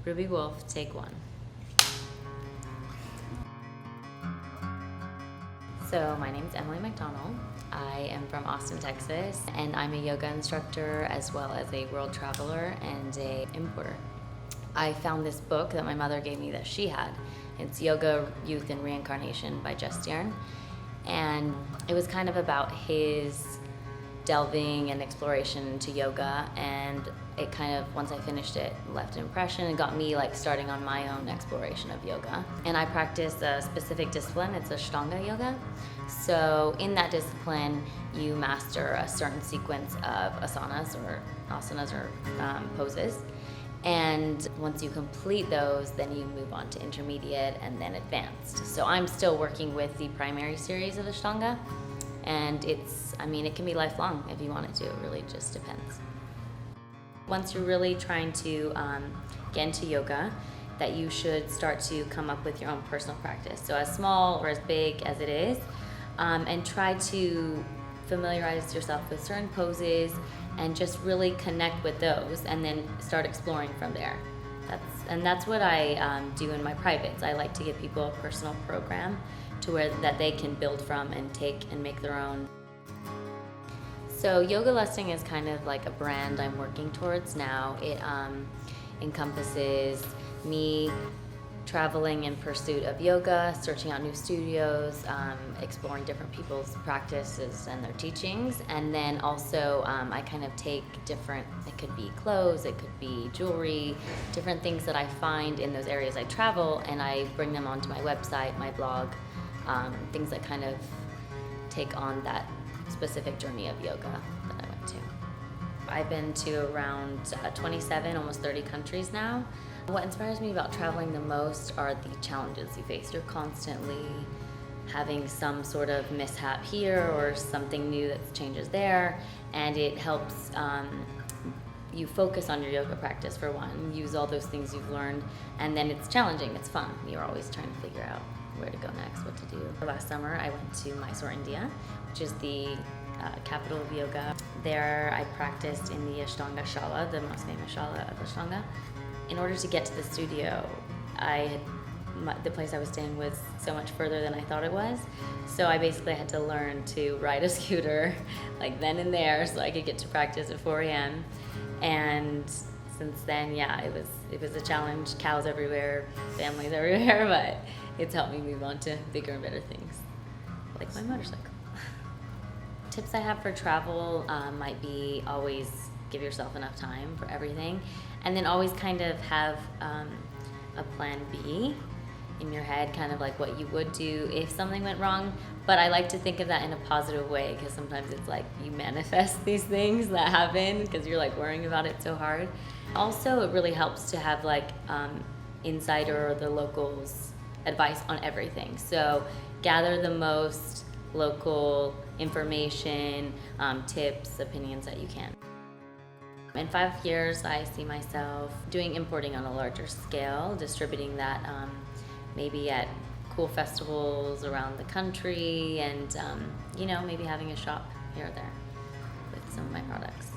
Ruby Wolf, take one. So my name is Emily McDonald. I am from Austin, Texas, and I'm a yoga instructor as well as a world traveler and a importer. I found this book that my mother gave me that she had. It's Yoga, Youth, and Reincarnation by Jess Stern. And it was kind of about his delving and exploration into yoga, and it kind of, once I finished it, left an impression and got me like starting on my own exploration of yoga. And I practice a specific discipline. It's Ashtanga yoga. So in that discipline, you master a certain sequence of asanas or poses. And once you complete those, then you move on to intermediate and then advanced. So I'm still working with the primary series of Ashtanga, and it can be lifelong if you want it to. It really just depends. Once you're really trying to get into yoga, that you should start to come up with your own personal practice. So as small or as big as it is, and try to familiarize yourself with certain poses and just really connect with those, and then start exploring from there. That's what I do in my privates. I like to give people a personal program to where that they can build from and take and make their own. So Yoga Lusting is kind of like a brand I'm working towards now. It encompasses me traveling in pursuit of yoga, searching out new studios, exploring different people's practices and their teachings, and then also I kind of take different, it could be clothes, it could be jewelry, different things that I find in those areas I travel, and I bring them onto my website, my blog, things that kind of take on that specific journey of yoga that I went to. I've been to around 27, almost 30 countries now. What inspires me about traveling the most are the challenges you face. You're constantly having some sort of mishap here or something new that changes there, and it helps you focus on your yoga practice for one, use all those things you've learned, and then it's challenging, it's fun. You're always trying to figure out where to go next, what to do. Last summer I went to Mysore, India, which is the capital of yoga. There I practiced in the Ashtanga Shala, the most famous Shala of Ashtanga. In order to get to the studio, the place I was staying was so much further than I thought it was. So I basically had to learn to ride a scooter like then and there so I could get to practice at 4 a.m. And since then, yeah, it was a challenge. Cows everywhere, families everywhere, but it's helped me move on to bigger and better things, like my motorcycle. Tips I have for travel might be always give yourself enough time for everything, and then always kind of have a plan B in your head, kind of like what you would do if something went wrong. But I like to think of that in a positive way, because sometimes it's like you manifest these things that happen because you're like worrying about it so hard. Also, it really helps to have like insider or the locals advice on everything. So gather the most local information, tips, opinions that you can. In 5 years, I see myself doing importing on a larger scale, distributing that maybe at cool festivals around the country, and maybe having a shop here or there with some of my products.